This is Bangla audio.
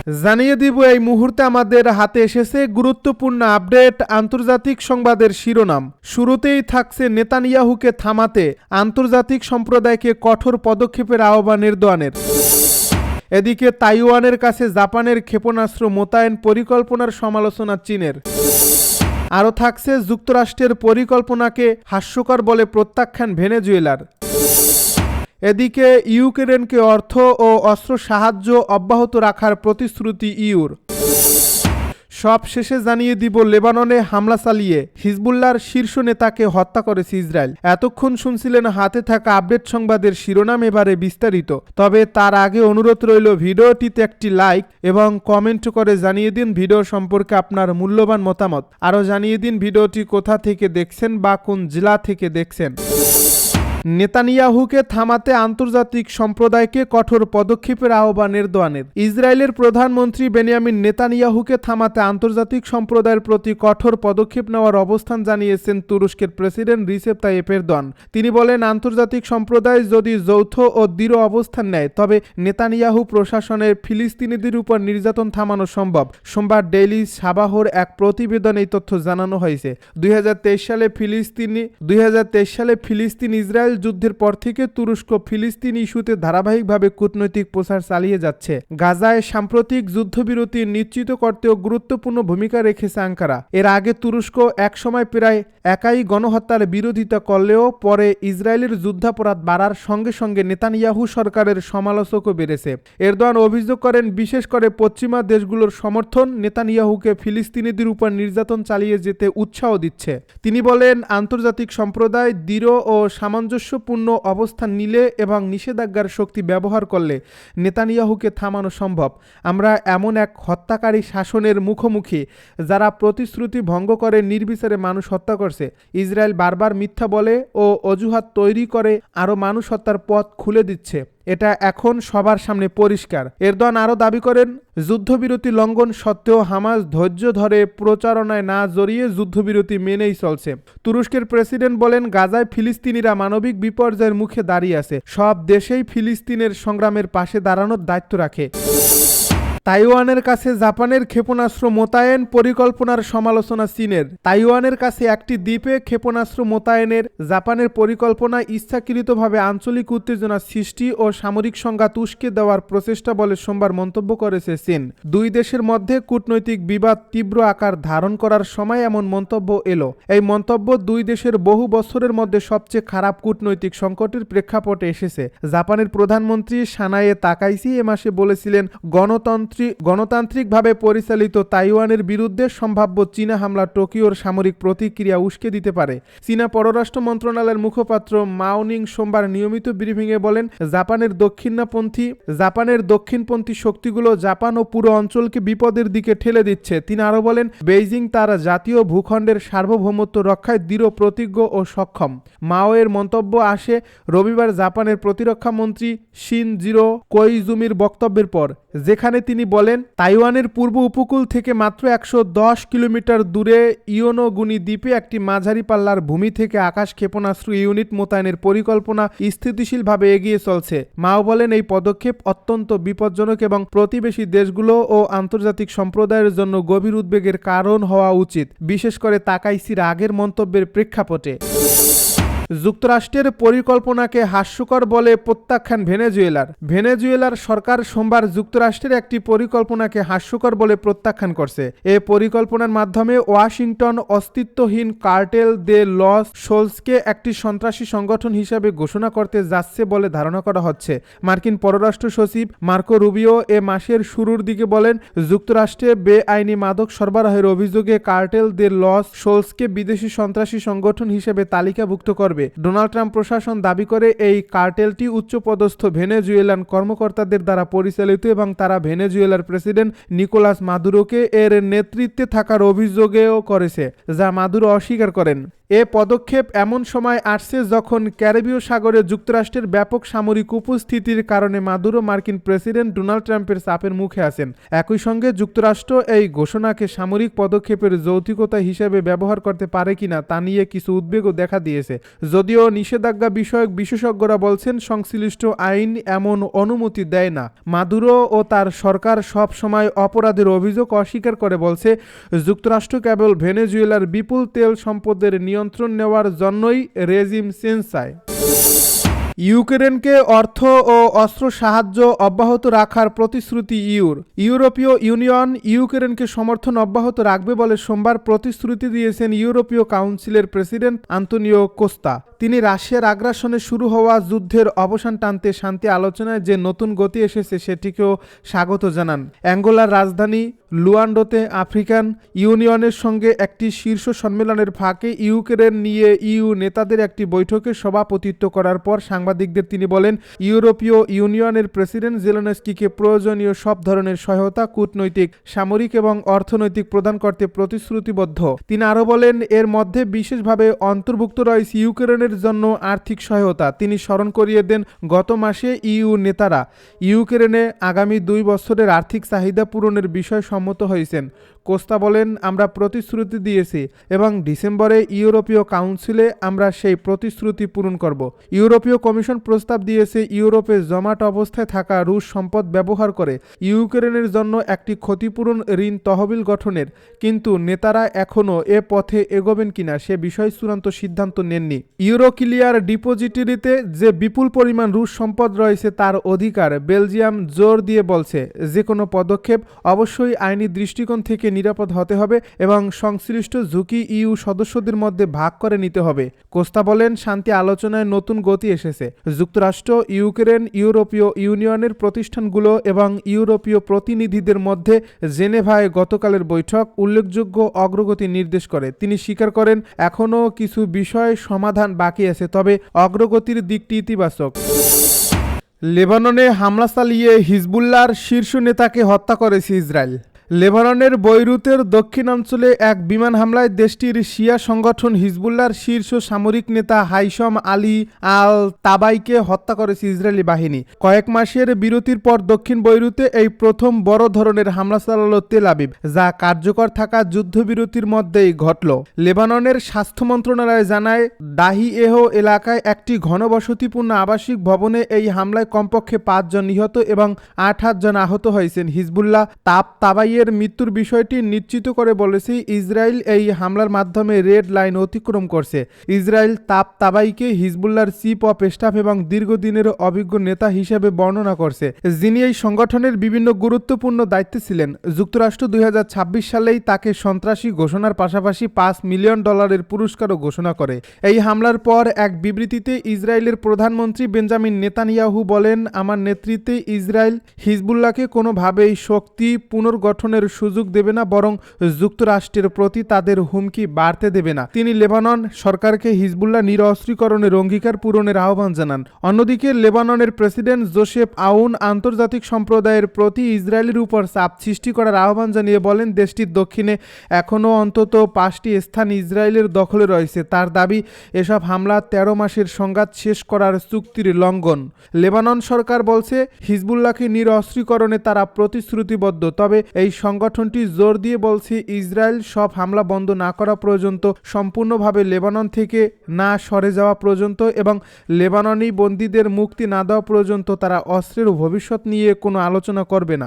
জানিয়ে দিব এই মুহূর্তে আমাদের হাতে এসেছে গুরুত্বপূর্ণ আপডেট আন্তর্জাতিক সংবাদের শিরোনাম। শুরুতেই থাকছে নেতানিয়াহুকে থামাতে আন্তর্জাতিক সম্প্রদায়কে কঠোর পদক্ষেপের আহ্বান এরদোয়ানের। এদিকে তাইওয়ানের কাছে জাপানের ক্ষেপণাস্ত্র মোতায়েন পরিকল্পনার সমালোচনা চীনের। আরও থাকছে যুক্তরাষ্ট্রের পরিকল্পনাকে হাস্যকর বলে প্রত্যাখ্যান ভেনেজুয়েলার। এদিকে ইউক্রেনকে অর্থ ও অস্ত্র সাহায্য অব্যাহত রাখার প্রতিশ্রুতি ইউর। সব শেষে জানিয়ে দিব লেবাননে হামলা চালিয়ে হিজবুল্লাহর শীর্ষ নেতাকে হত্যা করেছে ইসরায়েল। এতক্ষণ শুনছিলেন হাতে থাকা আপডেট সংবাদের শিরোনাম, এবারে বিস্তারিত। তবে তার আগে অনুরোধ রইল ভিডিওটিতে একটি লাইক এবং কমেন্ট করে জানিয়ে দিন ভিডিও সম্পর্কে আপনার মূল্যবান মতামত। আরও জানিয়ে দিন ভিডিওটি কোথা থেকে দেখছেন বা কোন জেলা থেকে দেখছেন। নেতানিয়াহুকে থামাতে আন্তর্জাতিক সম্প্রদায়কে কঠোর পদক্ষেপের আহ্বান এরদোয়ানের। ইসরায়েলের প্রধানমন্ত্রী বেনিয়ামিন নেতানিয়াহুকে থামাতে আন্তর্জাতিক সম্প্রদায়ের প্রতি কঠোর পদক্ষেপ নেওয়ার অবস্থান জানিয়েছেন তুরস্কের প্রেসিডেন্ট রিসেপ তাইয়েপ এরদোয়ান। তিনি বলেন, আন্তর্জাতিক সম্প্রদায় যদি যৌথ ও দৃঢ় অবস্থান নেয় তবে নেতানিয়াহু প্রশাসনের ফিলিস্তিনিদের উপর নির্যাতন থামানো সম্ভব। সোমবার ডেইলি সাবাহর এক প্রতিবেদনে এই তথ্য জানানো হয়েছে। 2023 সালে ফিলিস্তিন ইসরায়েল যুদ্ধের পর থেকে তুরস্ক ফিলিস্তিন ইস্যুতে ধারাবাহিকভাবে কূটনৈতিক প্রচার চালিয়ে যাচ্ছে। গাজায় সাম্প্রতিক যুদ্ধবিরতি নিশ্চিত করতেও গুরুত্বপূর্ণ ভূমিকা রেখেছে আঙ্কারা। এর আগে তুরস্ক একসময় প্রায় একাই গণহত্যার বিরোধিতা করলেও পরে ইসরায়েলের যুদ্ধাপরাধ বাড়ার সঙ্গে সঙ্গে নেতানিয়াহু সরকারের সমালোচকও বেড়েছে। এরদোয়ান অভিযোগ করেন, বিশেষ করে পশ্চিমা দেশগুলোর সমর্থন নেতানিয়াহুকে ফিলিস্তিনিদের উপর নির্যাতন চালিয়ে যেতে উৎসাহ দিচ্ছে। তিনি বলেন, আন্তর্জাতিক সম্প্রদায় দৃঢ় ও সামঞ্জস্যপূর্ণ অবস্থান নিলে এবং নিষেধাজ্ঞার শক্তি ব্যবহার করলে নেতানিয়াহুকে থামানো সম্ভব। আমরা এমন এক হত্যাকারী শাসনের মুখোমুখি যারা প্রতিশ্রুতি ভঙ্গ করে নির্বিচারে মানুষ হত্যা করছে। ইসরায়েল বারবার মিথ্যা বলে ও অজুহাত তৈরি করে আরও মানুষ হত্যার পথ খুলে দিচ্ছে। এটা এখন সবার সামনে পরিষ্কার। এরদোয়ান আরও দাবি করেন, যুদ্ধবিরতি লঙ্ঘন সত্ত্বেও হামাস ধৈর্য ধরে প্রচারণায় না জড়িয়ে যুদ্ধবিরতি মেনেই চলছে। তুরস্কের প্রেসিডেন্ট বলেন, গাজায় ফিলিস্তিনিরা মানবিক বিপর্যয়ের মুখে দাঁড়িয়ে আছে। সব দেশেই ফিলিস্তিনের সংগ্রামের পাশে দাঁড়ানোর দায়িত্ব রাখে। তাইওয়ানের কাছে জাপানের ক্ষেপণাস্ত্র মোতায়েন পরিকল্পনার সমালোচনা চীনের। তাইওয়ানের কাছে একটি দ্বীপে ক্ষেপণাস্ত্র মোতায়েনের জাপানের পরিকল্পনা ইচ্ছাকৃতভাবে আঞ্চলিক উত্তেজনা সৃষ্টি ও সামরিক সংঘাত উস্কে দেওয়ার প্রচেষ্টা বলে সোমবার মন্তব্য করেছে চীন। দুই দেশের মধ্যে কূটনৈতিক বিবাদ তীব্র আকার ধারণ করার সময় এমন মন্তব্য এলো। এই মন্তব্য দুই দেশের বহু বছরের মধ্যে সবচেয়ে খারাপ কূটনৈতিক সংকটের প্রেক্ষাপটে এসেছে। জাপানের প্রধানমন্ত্রী সানায়ে তাকাইচি এ মাসে বলেছিলেন, গণতান্ত্রিকভাবে পরিচালিত তাইওয়ানের বিরুদ্ধে সম্ভাব্য চীনা হামলা টোকিওর সামরিক প্রতিক্রিয়া উস্কে দিতে পারে। চীনা পররাষ্ট্র মন্ত্রণালয়ের মুখপাত্র মাওনিং সোমবার নিয়মিত ব্রিফিংয়ে বলেন, জাপানের দক্ষিণপন্থী শক্তিগুলো জাপান ও পুরো অঞ্চলকে বিপদের দিকে ঠেলে দিচ্ছে। তিনি আরও বলেন, বেইজিং তার জাতীয় ভূখণ্ডের সার্বভৌমত্ব রক্ষায় দৃঢ় প্রতিজ্ঞ ও সক্ষম। মাও এর মন্তব্য আসে রবিবার জাপানের প্রতিরক্ষা মন্ত্রী শিনজিরো কোইজুমির বক্তব্যের পর, যেখানে তিনি বলেন, তাইওয়ানের পূর্ব উপকূল থেকে মাত্র 110 কিলোমিটার দূরে ইয়োনোগুনি দ্বীপে একটি মাঝারি পাল্লার ভূমি থেকে আকাশ ক্ষেপণাস্ত্র ইউনিট মোতায়েনের পরিকল্পনা স্থিতিশীলভাবে এগিয়ে চলছে। মাও বলেন, এই পদক্ষেপ অত্যন্ত বিপজ্জনক এবং প্রতিবেশী দেশগুলো ও আন্তর্জাতিক সম্প্রদায়ের জন্য গভীর উদ্বেগের কারণ হওয়া উচিত, বিশেষ করে তাকাইচির আগের মন্তব্যের প্রেক্ষাপটে। যুক্তরাষ্ট্রের পরিকল্পনাকে হাস্যকর বলে প্রত্যাখ্যান ভেনেজুয়েলার সরকার সোমবার যুক্তরাষ্ট্রের একটি পরিকল্পনাকে হাস্যকর বলে প্রত্যাখ্যান করছে। এ পরিকল্পনার মাধ্যমে ওয়াশিংটন অস্তিত্বহীন কার্টেল দে লস সোলসকে একটি সন্ত্রাসী সংগঠন হিসাবে ঘোষণা করতে যাচ্ছে বলে ধারণা করা হচ্ছে। মার্কিন পররাষ্ট্র সচিব মার্কো রুবিও এ মাসের শুরুর দিকে বলেন, যুক্তরাষ্ট্রে বেআইনি মাদক সরবরাহের অভিযোগে কার্টেল দে লস সোলসকে বিদেশি সন্ত্রাসী সংগঠন হিসেবে তালিকাভুক্ত করবে। ডোনাল্ড ট্রাম্প প্রশাসন দাবি করে এই কার্টেলটি উচ্চপদস্থ ভেনেজুয়েলান কর্মকর্তাদের দ্বারা পরিচালিত এবং তারা ভেনেজুয়েলার প্রেসিডেন্ট নিকোলাস মাদুরোকে এর নেতৃত্বে থাকার অভিযোগও করেছে, যা মাদুরো অস্বীকার করেন। এ পদক্ষেপ এমন সময় আসছে যখন ক্যারিবীয় সাগরে যুক্তরাষ্ট্রের ব্যাপক সামরিক উপস্থিতির কারণে মাদুরো মার্কিন প্রেসিডেন্ট ডোনাল্ড ট্রাম্পের চাপের মুখে আছেন। একই সঙ্গে যুক্তরাষ্ট্র এই ঘোষণাকে সামরিক পদক্ষেপের যৌক্তিকতা হিসেবে ব্যবহার করতে পারে কিনা তা নিয়ে কিছু উদ্বেগও দেখা দিয়েছে। যদিও নিষেধাজ্ঞা বিষয়ক বিশেষজ্ঞরা বলছেন সংশ্লিষ্ট আইন এমন অনুমতি দেয় না। মাদুরো ও তার সরকার সব সময় অপরাধের অভিযোগ অস্বীকার করে বলছে, যুক্তরাষ্ট্র কেবল ভেনেজুয়েলার বিপুল তেল সম্পদের নিয়ন্ত্রণ নেওয়ার জন্যই রেজিম চেঞ্জ চায়। ইউক্রেনকে অর্থ ও অস্ত্র সাহায্য অব্যাহত রাখার প্রতিশ্রুতি ইউরোপীয় ইউনিয়ন ইউক্রেনকে সমর্থন অব্যাহত রাখবে বলে সোমবার প্রতিশ্রুতি দিয়েছেন ইউরোপীয় কাউন্সিলের প্রেসিডেন্ট আন্তোনিও কোস্তা। তিনি রাশিয়ার আগ্রাসনে শুরু হওয়া যুদ্ধের অবসান টানতে শান্তি আলোচনায় যে নতুন গতি এসেছে সেটিকেও স্বাগত জানান। অ্যাঙ্গোলার রাজধানী লুয়ান্ডোতে আফ্রিকান ইউনিয়নের সঙ্গে একটি শীর্ষ সম্মেলনের ফাঁকে ইউক্রেন নিয়ে ইইউ নেতাদের একটি বৈঠকে সভাপতিত্ব করার পর সাংবাদিকদের তিনি বলেন, ইউরোপীয় ইউনিয়নের প্রেসিডেন্ট জেলেনস্কিকে প্রয়োজনীয় সব ধরনের সহায়তা কূটনৈতিক, সামরিক এবং অর্থনৈতিক প্রদান করতে প্রতিশ্রুতিবদ্ধ। তিনি আরও বলেন, এর মধ্যে বিশেষভাবে অন্তর্ভুক্ত রয়েছে ইউক্রেনের জন্য আর্থিক সহায়তা। তিনি স্মরণ করিয়ে দেন, গত মাসে ইইউ নেতারা ইউক্রেনে আগামী 2 বছরের আর্থিক চাহিদা পূরণের বিষয়ে সম্মত হয়েছেন। কোস্তা বলেন, আমরা প্রতিশ্রুতি দিয়েছি এবং ডিসেম্বরে ইউরোপীয় কাউন্সিলে আমরা সেই প্রতিশ্রুতি পূরণ করব। ইউরোপীয় কমিশন প্রস্তাব দিয়েছে ইউরোপে জমাট অবস্থায় থাকা রুশ সম্পদ ব্যবহার করে ইউক্রেনের জন্য একটি ক্ষতিপূরণ ঋণ তহবিল গঠনের, কিন্তু নেতারা এখনও এ পথে এগোবেন কিনা সে বিষয়ে চূড়ান্ত সিদ্ধান্ত নেননি। ইউরোক্লিয়ার ডিপোজিটরিতে যে বিপুল পরিমাণ রুশ সম্পদ রয়েছে তার অধিকার বেলজিয়াম জোর দিয়ে বলছে, যে কোনো পদক্ষেপ অবশ্যই আইনি দৃষ্টিকোণ থেকে নিরাপদ হতে হবে এবং সংশ্লিষ্ট ঝুঁকি ইইউ সদস্যদের মধ্যে ভাগ করে নিতে হবে। কোস্তা বলেন, শান্তি আলোচনায় নতুন গতি এসেছে। যুক্তরাষ্ট্র, ইউক্রেন, ইউরোপীয় ইউনিয়নের প্রতিষ্ঠানগুলো এবং ইউরোপীয় প্রতিনিধিদের মধ্যে জেনেভায় গতকালের বৈঠক উল্লেখযোগ্য অগ্রগতি নির্দেশ করে। তিনি স্বীকার করেন, এখনও কিছু বিষয় সমাধান বাকি আছে, তবে অগ্রগতির দিকটি ইতিবাচক। লেবাননে হামলা চালিয়ে হিজবুল্লাহর শীর্ষ নেতাকে হত্যা করেছে ইসরায়েল। লেবাননের বৈরুতের দক্ষিণাঞ্চলে এক বিমান হামলায় দেশটির শিয়া সংগঠন হিজবুল্লাহর শীর্ষ সামরিক নেতা হাইসম আলী আল তাবাইকে হত্যা করেছে ইসরায়েলি বাহিনী। কয়েক মাসের বিরতির পর দক্ষিণ বৈরুতে এই প্রথম বড় ধরনের হামলা চালালো তেল আবিব, যা কার্যকর থাকা যুদ্ধবিরতির মধ্যেই ঘটল। লেবাননের স্বাস্থ্য মন্ত্রণালয় জানায়, দাহিয়েহ এলাকায় একটি ঘনবসতিপূর্ণ আবাসিক ভবনে এই হামলায় কমপক্ষে 5 জন নিহত এবং 8 জন আহত হয়েছেন। হিজবুল্লাহ তাবাই এর মৃত্যুর বিষয়টি নিশ্চিত করে বলেছে, ইসরায়েল এই হামলার মাধ্যমে রেড লাইন অতিক্রম করছে। ইসরায়েল তাবাইকে হিজবুল্লাহর চিফ অফ স্টাফ এবং দীর্ঘদিনের অভিজ্ঞ নেতা হিসেবে বর্ণনা করছে, যিনি এই সংগঠনের বিভিন্ন গুরুত্বপূর্ণ দায়িত্বে ছিলেন। যুক্তরাষ্ট্র 2026 সালেই তাকে সন্ত্রাসী ঘোষণার পাশাপাশি $5 মিলিয়ন পুরস্কারও ঘোষণা করে। এই হামলার পর এক বিবৃতিতে ইসরায়েলের প্রধানমন্ত্রী বেঞ্জামিন নেতানিয়াহু বলেন, আমার নেতৃত্বে ইসরায়েল হিজবুল্লাহকে কোনোভাবেই শক্তি পুনর্গঠনের সুযোগ দেবে না, বরং যুক্তরাষ্ট্রের প্রতি তাদের হুমকি বাড়তে দেবে না। তিনি লেবানন সরকারকে হিজবুল্লাহ নিরস্ত্রীকরণের অঙ্গীকার পূরণের আহ্বান জানান। অন্যদিকে লেবাননের প্রেসিডেন্ট জোসেফ আউন আন্তর্জাতিক সম্প্রদায়ের প্রতি ইসরায়েলের উপর চাপ সৃষ্টি করার আহ্বান জানিয়ে বলেন, দেশটির দক্ষিণে এখনও অন্তত 5টি স্থান ইসরায়েলের দখলে রয়েছে। তার দাবি, এসব হামলা 13 মাসের সংঘাত শেষ করার চুক্তির লঙ্ঘন। লেবানন সরকার বলছে, হিজবুল্লাহকে নিরস্ত্রীকরণে তারা প্রতিশ্রুতিবদ্ধ, তবে এই সংগঠনটি জোর দিয়ে বলছে, ইসরায়েল সব হামলা বন্ধ না করা পর্যন্ত, সম্পূর্ণভাবে লেবানন থেকে না সরে যাওয়া পর্যন্ত এবং লেবাননি বন্দীদের মুক্তি না দেওয়া পর্যন্ত তারা অস্ত্রের ভবিষ্যৎ নিয়ে কোনো আলোচনা করবে না।